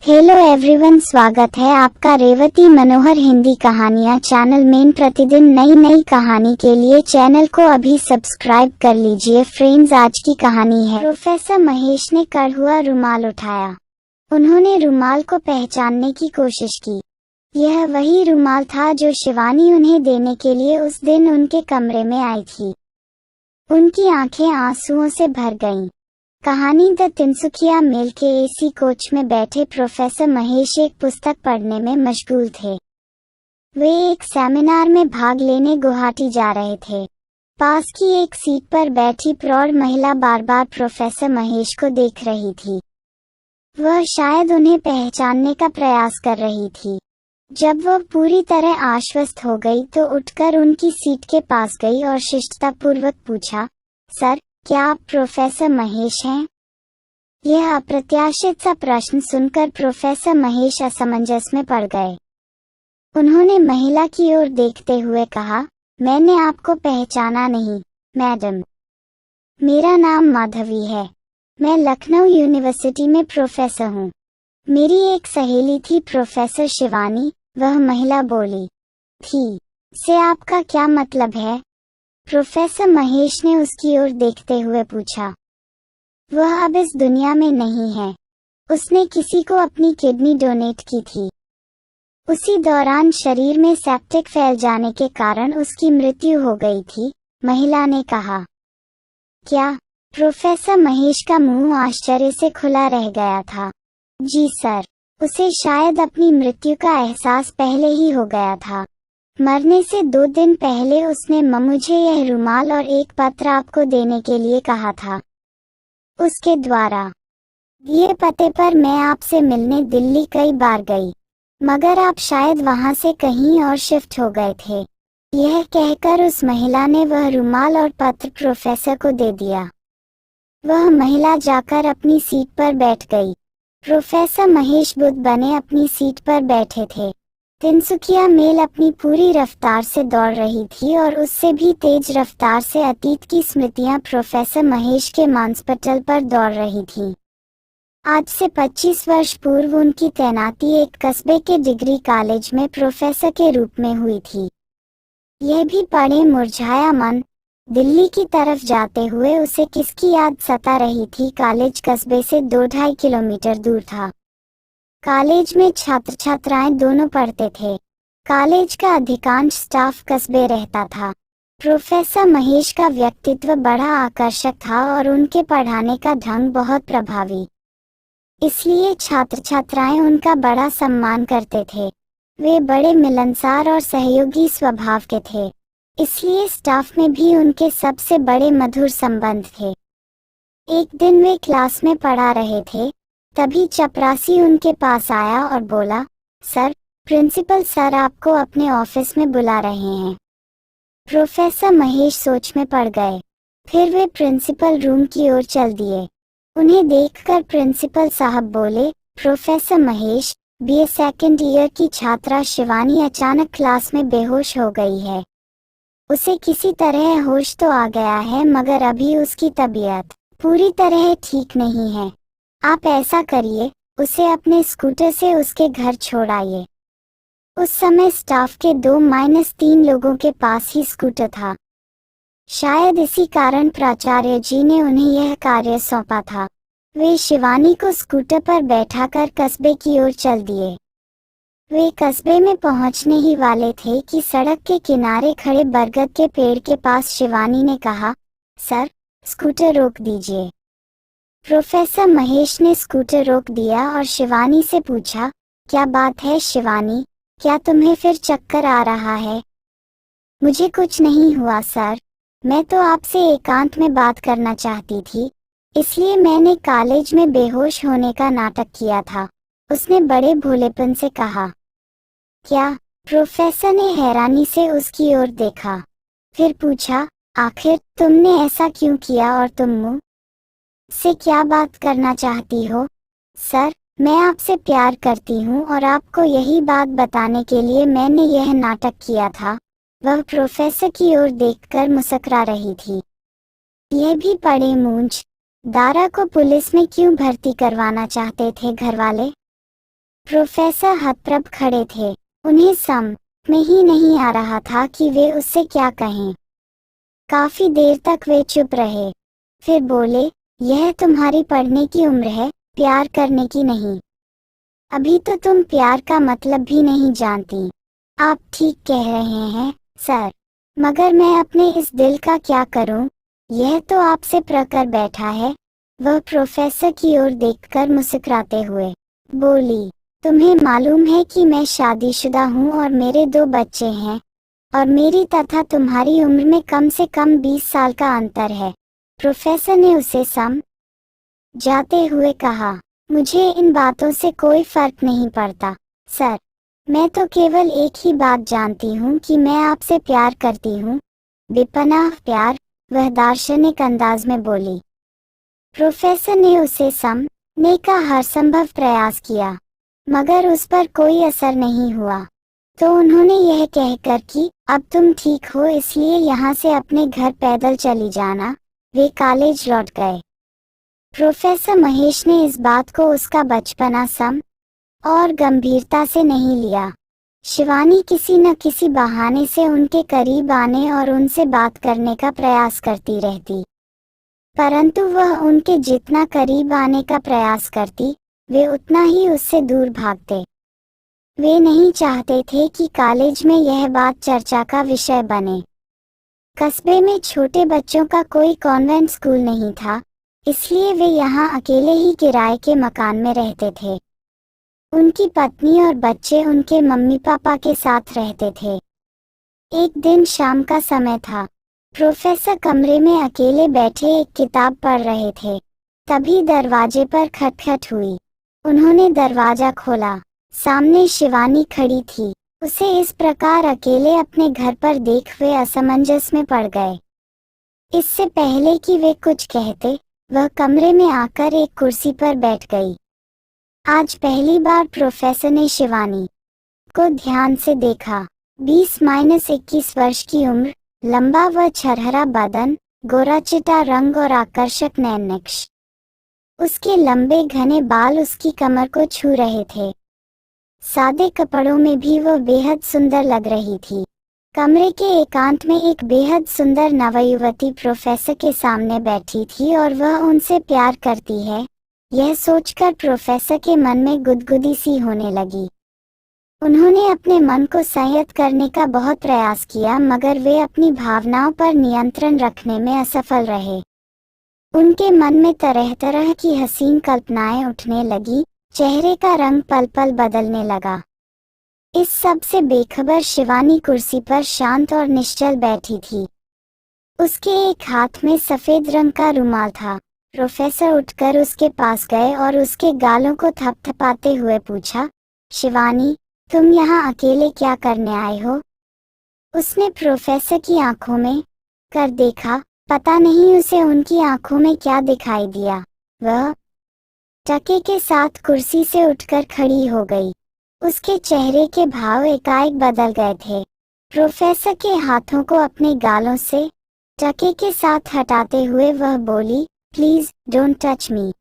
Hello everyone, स्वागत है आपका रेवती मनोहर हिंदी कहानियाँ चैनल में। प्रतिदिन नई नई कहानी के लिए चैनल को अभी सब्सक्राइब कर लीजिए। फ्रेंड्स, आज की कहानी है प्रोफेसर महेश ने कढ़ुआ रुमाल उठाया। उन्होंने रुमाल को पहचानने की कोशिश की। यह वही रुमाल था जो शिवानी उन्हें देने के लिए उस दिन उनके कमरे में आई थी। उनकी आंखें आंसुओं से भर गईं। कहानी द तिनसुकिया मेल के एसी कोच में बैठे प्रोफेसर महेश एक पुस्तक पढ़ने में मशगूल थे। वे एक सेमिनार में भाग लेने गुवाहाटी जा रहे थे। पास की एक सीट पर बैठी प्रौढ़ महिला बार बार प्रोफेसर महेश को देख रही थी। वह शायद उन्हें पहचानने का प्रयास कर रही थी। जब वह पूरी तरह आश्वस्त हो गई तो उठकर उनकी सीट के पास गई और शिष्टतापूर्वक पूछा, सर, क्या आप प्रोफेसर महेश हैं? यह अप्रत्याशित सा प्रश्न सुनकर प्रोफेसर महेश असमंजस में पड़ गए। उन्होंने महिला की ओर देखते हुए कहा, मैंने आपको पहचाना नहीं, मैडम। मेरा नाम माधवी है। मैं लखनऊ यूनिवर्सिटी में प्रोफेसर हूँ। मेरी एक सहेली थी प्रोफेसर शिवानी, वह महिला बोली। थी से आपका क्या मतलब है? प्रोफेसर महेश ने उसकी ओर देखते हुए पूछा। वह अब इस दुनिया में नहीं है। उसने किसी को अपनी किडनी डोनेट की थी। उसी दौरान शरीर में सेप्टिक फैल जाने के कारण उसकी मृत्यु हो गई थी, महिला ने कहा। क्या? प्रोफेसर महेश का मुंह आश्चर्य से खुला रह गया था। जी सर, उसे शायद अपनी मृत्यु का एहसास पहले ही हो गया था। मरने से 2 दिन पहले उसने मुझे यह रुमाल और एक पत्र आपको देने के लिए कहा था। उसके द्वारा दिए पते पर मैं आपसे मिलने दिल्ली कई बार गई, मगर आप शायद वहां से कहीं और शिफ्ट हो गए थे। यह कहकर उस महिला ने वह रुमाल और पत्र प्रोफेसर को दे दिया। वह महिला जाकर अपनी सीट पर बैठ गई। प्रोफेसर महेश बुद्ध बने अपनी सीट पर बैठे थे। तिनसुकिया मेल अपनी पूरी रफ्तार से दौड़ रही थी और उससे भी तेज रफ्तार से अतीत की स्मृतियां प्रोफेसर महेश के मांसपटल पर दौड़ रही थीं। आज से 25 वर्ष पूर्व उनकी तैनाती एक कस्बे के डिग्री कॉलेज में प्रोफेसर के रूप में हुई थी। यह भी पढ़े मुरझाया मन दिल्ली की तरफ जाते हुए उसे किसकी याद सता रही थी। कॉलेज कस्बे से 2-2.5 किलोमीटर दूर था। कॉलेज में छात्र छात्राएं दोनों पढ़ते थे। कॉलेज का अधिकांश स्टाफ कस्बे रहता था। प्रोफेसर महेश का व्यक्तित्व बड़ा आकर्षक था और उनके पढ़ाने का ढंग बहुत प्रभावी। इसलिए छात्र छात्राएं उनका बड़ा सम्मान करते थे। वे बड़े मिलनसार और सहयोगी स्वभाव के थे, इसलिए स्टाफ में भी उनके सबसे बड़े मधुर संबंध थे। एक दिन वे क्लास में पढ़ा रहे थे, तभी चपरासी उनके पास आया और बोला, सर, प्रिंसिपल सर आपको अपने ऑफिस में बुला रहे हैं। प्रोफेसर महेश सोच में पड़ गए। फिर वे प्रिंसिपल रूम की ओर चल दिए। उन्हें देखकर प्रिंसिपल साहब बोले, professor Mahesh, BA second year की छात्रा शिवानी अचानक क्लास में बेहोश हो गई है। उसे किसी तरह होश तो आ गया है, मगर अभी उसकी तबीयत पूरी तरह ठीक नहीं है। आप ऐसा करिए, उसे अपने स्कूटर से उसके घर छोड़ आइए। उस समय स्टाफ के 2-3 लोगों के पास ही स्कूटर था। शायद इसी कारण प्राचार्य जी ने उन्हें यह कार्य सौंपा था। वे शिवानी को स्कूटर पर बैठाकर कस्बे की ओर चल दिए। वे कस्बे में पहुंचने ही वाले थे कि सड़क के किनारे खड़े बरगद के पेड़ के पास शिवानी ने कहा, सर, स्कूटर रोक दीजिए। प्रोफेसर महेश ने स्कूटर रोक दिया और शिवानी से पूछा, क्या बात है शिवानी, क्या तुम्हें फिर चक्कर आ रहा है? मुझे कुछ नहीं हुआ सर, मैं तो आपसे एकांत में बात करना चाहती थी, इसलिए मैंने कॉलेज में बेहोश होने का नाटक किया था, उसने बड़े भोलेपन से कहा। क्या? प्रोफेसर ने हैरानी से उसकी ओर देखा। फिर पूछा, आखिर तुमने ऐसा क्यों किया और तुम मुझ से क्या बात करना चाहती हो? सर, मैं आपसे प्यार करती हूँ और आपको यही बात बताने के लिए मैंने यह नाटक किया था। वह प्रोफेसर की ओर देखकर मुस्कुरा रही थी। यह भी पढ़े मूंछ दारा को पुलिस में क्यों भर्ती करवाना चाहते थे घरवाले? प्रोफेसर हतप्रभ खड़े थे। उन्हें समझ में ही नहीं आ रहा था कि वे उससे क्या कहें। काफी देर तक वे चुप रहे, फिर बोले, यह तुम्हारी पढ़ने की उम्र है, प्यार करने की नहीं। अभी तो तुम प्यार का मतलब भी नहीं जानती। आप ठीक कह रहे हैं सर, मगर मैं अपने इस दिल का क्या करूं? यह तो आपसे प्रकर बैठा है। वह प्रोफेसर की ओर देखकर मुस्कुराते हुए बोली, तुम्हें मालूम है कि मैं शादीशुदा हूं और मेरे 2 बच्चे हैं, और मेरी तथा तुम्हारी उम्र में कम से कम 20 साल का अंतर है। प्रोफेसर ने उसे समझाते हुए कहा, मुझे इन बातों से कोई फर्क नहीं पड़ता सर, मैं तो केवल एक ही बात जानती हूँ कि मैं आपसे प्यार करती हूँ, बेपनाह प्यार, वह दार्शनिक अंदाज में बोली। प्रोफेसर ने उसे समझने का हर संभव प्रयास किया, मगर उस पर कोई असर नहीं हुआ। तो उन्होंने यह कहकर कि अब तुम ठीक हो इसलिए यहाँ से अपने घर पैदल चली जाना, वे कॉलेज लौट गए। प्रोफेसर महेश ने इस बात को उसका बचपना और गंभीरता से नहीं लिया। शिवानी किसी न किसी बहाने से उनके करीब आने और उनसे बात करने का प्रयास करती रहती, परंतु वह उनके जितना करीब आने का प्रयास करती, वे उतना ही उससे दूर भागते। वे नहीं चाहते थे कि कॉलेज में यह बात चर्चा का विषय बने। कस्बे में छोटे बच्चों का कोई कॉन्वेंट स्कूल नहीं था, इसलिए वे यहाँ अकेले ही किराए के मकान में रहते थे। उनकी पत्नी और बच्चे उनके मम्मी पापा के साथ रहते थे। एक दिन शाम का समय था। प्रोफेसर कमरे में अकेले बैठे एक किताब पढ़ रहे थे। तभी दरवाजे पर खटखट हुई। उन्होंने दरवाजा खोला। सामने शिवानी खड़ी थी। उसे इस प्रकार अकेले अपने घर पर देख वे असमंजस में पड़ गए। इससे पहले कि वे कुछ कहते, वह कमरे में आकर एक कुर्सी पर बैठ गई। आज पहली बार प्रोफेसर ने शिवानी को ध्यान से देखा। 20-21 वर्ष की उम्र, लंबा व छरहरा बदन, गोरा चिटा रंग और आकर्षक नैननक्श। उसके लंबे घने बाल उसकी कमर को छू रहे थे। सादे कपड़ों में भी वह बेहद सुंदर लग रही थी। कमरे के एकांत में एक बेहद सुंदर नवयुवती प्रोफेसर के सामने बैठी थी और वह उनसे प्यार करती है, यह सोचकर प्रोफेसर के मन में गुदगुदी सी होने लगी। उन्होंने अपने मन को संयत करने का बहुत प्रयास किया, मगर वे अपनी भावनाओं पर नियंत्रण रखने में असफल रहे। उनके मन में तरह तरह की हसीन कल्पनाएं उठने लगी। चेहरे का रंग पल पल बदलने लगा। इस सब से बेखबर शिवानी कुर्सी पर शांत और निश्चल बैठी थी। उसके एक हाथ में सफेद रंग का रुमाल था। प्रोफेसर उठकर उसके पास गए और उसके गालों को थपथपाते हुए पूछा, शिवानी, तुम यहाँ अकेले क्या करने आए हो? उसने प्रोफेसर की आंखों में कर देखा। पता नहीं उसे उनकी आंखों में क्या दिखाई दिया। वह टके के साथ कुर्सी से उठकर खड़ी हो गई। उसके चेहरे के भाव एकाएक बदल गए थे। प्रोफेसर के हाथों को अपने गालों से टके के साथ हटाते हुए वह बोली, please don't touch me,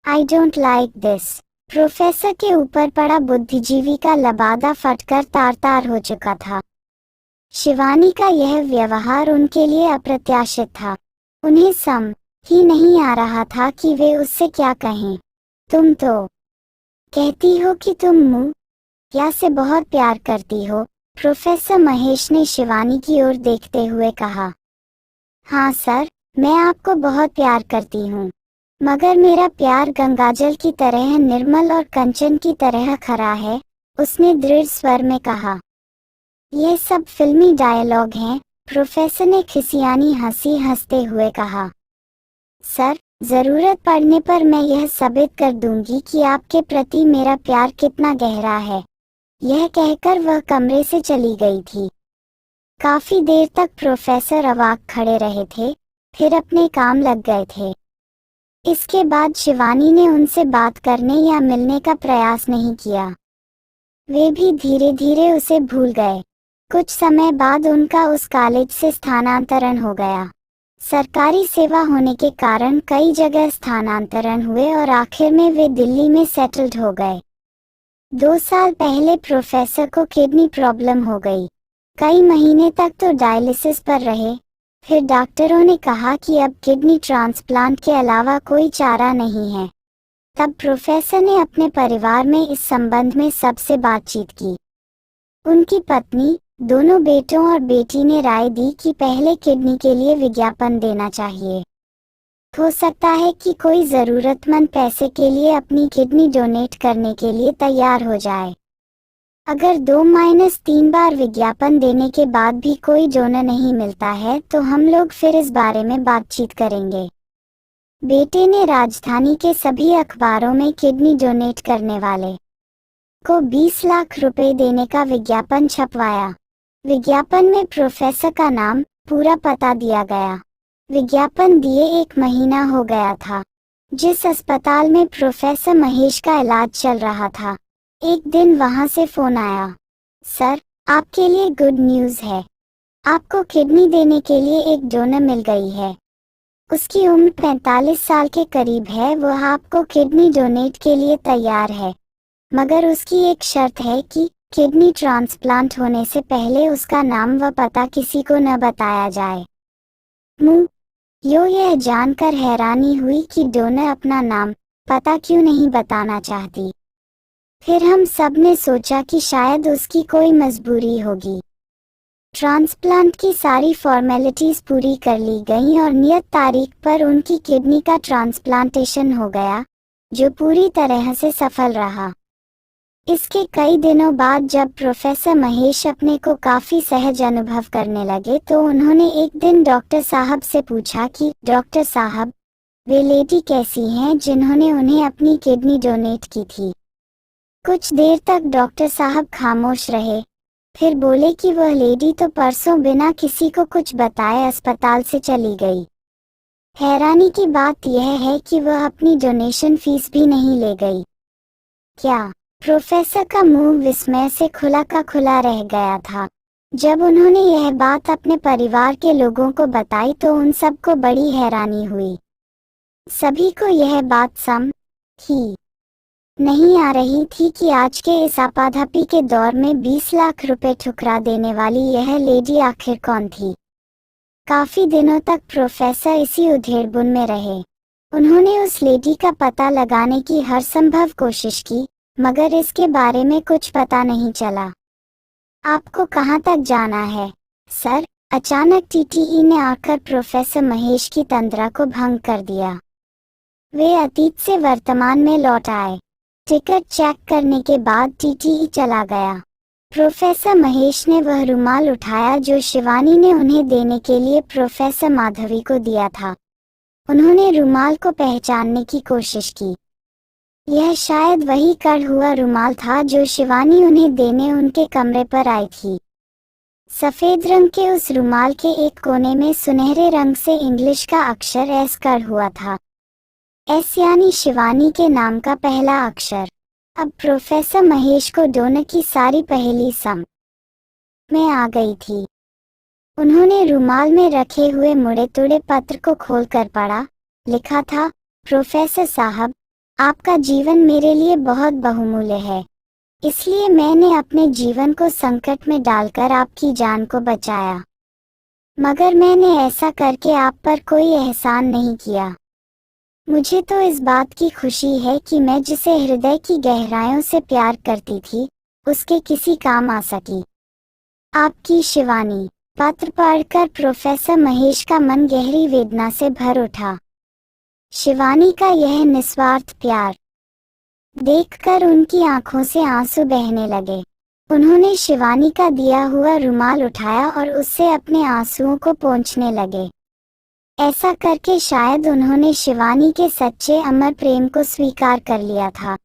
I don't like this. Professor के ऊपर पड़ा बुद्धिजीवी का लबादा फटकर तार तार हो चुका था। शिवानी का यह व्यवहार उनके लिए अप्रत्याशित था। उन्हें समझ ही नहीं आ रहा था कि वे उससे क्या कहें। तुम तो कहती हो कि तुम मुझे से बहुत प्यार करती हो, प्रोफेसर महेश ने शिवानी की ओर देखते हुए कहा। हाँ सर, मैं आपको बहुत प्यार करती हूँ, मगर मेरा प्यार गंगाजल की तरह निर्मल और कंचन की तरह खरा है, उसने दृढ़ स्वर में कहा। यह सब फिल्मी डायलॉग हैं, प्रोफेसर ने खिसियानी हंसी हंसते हुए कहा। सर, जरूरत पड़ने पर मैं यह साबित कर दूंगी कि आपके प्रति मेरा प्यार कितना गहरा है। यह कहकर वह कमरे से चली गई थी। काफी देर तक प्रोफेसर अवाक खड़े रहे थे, फिर अपने काम लग गए थे। इसके बाद शिवानी ने उनसे बात करने या मिलने का प्रयास नहीं किया। वे भी धीरे धीरे उसे भूल गए। कुछ समय बाद उनका उस कॉलेज से स्थानांतरण हो गया। सरकारी सेवा होने के कारण कई जगह स्थानांतरण हुए और आखिर में वे दिल्ली में सेटल्ड हो गए। 2 साल पहले प्रोफेसर को किडनी प्रॉब्लम हो गई। कई महीने तक तो डायलिसिस पर रहे। फिर डॉक्टरों ने कहा कि अब किडनी ट्रांसप्लांट के अलावा कोई चारा नहीं है। तब प्रोफेसर ने अपने परिवार में इस संबंध में सबसे बातचीत की। उनकी पत्नी, दोनों बेटों और बेटी ने राय दी कि पहले किडनी के लिए विज्ञापन देना चाहिए। हो सकता है कि कोई ज़रूरतमंद पैसे के लिए अपनी किडनी डोनेट करने के लिए तैयार हो जाए। अगर 2-3 बार विज्ञापन देने के बाद भी कोई डोनर नहीं मिलता है तो हम लोग फिर इस बारे में बातचीत करेंगे। बेटे ने राजधानी के सभी अखबारों में किडनी डोनेट करने वाले को 20 लाख रुपए देने का विज्ञापन छपवाया। विज्ञापन में प्रोफेसर का नाम, पूरा पता दिया गया। विज्ञापन दिए 1 महीना हो गया था। जिस अस्पताल में प्रोफेसर महेश का इलाज चल रहा था, एक दिन वहां से फोन आया। सर, आपके लिए गुड न्यूज़ है। आपको किडनी देने के लिए एक डोनर मिल गई है। उसकी उम्र 45 साल के करीब है। वह आपको किडनी डोनेट के लिए तैयार है, मगर उसकी एक शर्त है कि किडनी ट्रांसप्लांट होने से पहले उसका नाम व पता किसी को न बताया जाए। यह जानकर हैरानी हुई कि डोनर अपना नाम, पता क्यों नहीं बताना चाहती। फिर हम सब ने सोचा कि शायद उसकी कोई मजबूरी होगी। ट्रांसप्लांट की सारी फॉर्मेलिटीज पूरी कर ली गईं और नियत तारीख पर उनकी किडनी का ट्रांसप्लांटेशन हो गया, जो पूरी तरह से सफल रहा। इसके कई दिनों बाद जब प्रोफेसर महेश अपने को काफी सहज अनुभव करने लगे तो उन्होंने एक दिन डॉक्टर साहब से पूछा कि डॉक्टर साहब, वे लेडी कैसी हैं जिन्होंने उन्हें अपनी किडनी डोनेट की थी। कुछ देर तक डॉक्टर साहब खामोश रहे, फिर बोले कि वह लेडी तो परसों बिना किसी को कुछ बताए अस्पताल से चली गई। हैरानी की बात यह है कि वह अपनी डोनेशन फीस भी नहीं ले गई। क्या? प्रोफेसर का मुंह विस्मय से खुला का खुला रह गया था। जब उन्होंने यह बात अपने परिवार के लोगों को बताई तो उन सबको बड़ी हैरानी हुई। सभी को यह बात समझ ही नहीं आ रही थी कि आज के इस आपाधापी के दौर में 20 लाख रुपए ठुकरा देने वाली यह लेडी आखिर कौन थी। काफी दिनों तक प्रोफेसर इसी उधेड़बुन में रहे। उन्होंने उस लेडी का पता लगाने की हर संभव कोशिश की, मगर इसके बारे में कुछ पता नहीं चला। आपको कहाँ तक जाना है, सर? अचानक टीटीई ने आकर प्रोफेसर महेश की तंद्रा को भंग कर दिया। वे अतीत से वर्तमान में लौट आए। टिकट चेक करने के बाद टीटीई चला गया। प्रोफेसर महेश ने वह रुमाल उठाया जो शिवानी ने उन्हें देने के लिए प्रोफेसर माधवी को दिया था। उन्होंने रुमाल को पहचानने की कोशिश की। यह शायद वही कट हुआ रुमाल था जो शिवानी उन्हें देने उनके कमरे पर आई थी। सफेद रंग के उस रुमाल के एक कोने में सुनहरे रंग से इंग्लिश का अक्षर एस कट हुआ था। एस यानी शिवानी के नाम का पहला अक्षर। अब प्रोफेसर महेश को डोनर की सारी पहेली समझ में आ गई थी। उन्होंने रुमाल में रखे हुए मुड़े तुड़े पत्र को खोलकर पढ़ा। लिखा था, प्रोफेसर साहब, आपका जीवन मेरे लिए बहुत बहुमूल्य है, इसलिए मैंने अपने जीवन को संकट में डालकर आपकी जान को बचाया। मगर मैंने ऐसा करके आप पर कोई एहसान नहीं किया। मुझे तो इस बात की खुशी है कि मैं जिसे हृदय की गहराइयों से प्यार करती थी, उसके किसी काम आ सकी। आपकी शिवानी। पत्र पढ़कर प्रोफेसर महेश का मन गहरी वेदना से भर उठा। शिवानी का यह निस्वार्थ प्यार देखकर उनकी आंखों से आंसू बहने लगे। उन्होंने शिवानी का दिया हुआ रुमाल उठाया और उससे अपने आंसुओं को पोंछने लगे। ऐसा करके शायद उन्होंने शिवानी के सच्चे अमर प्रेम को स्वीकार कर लिया था।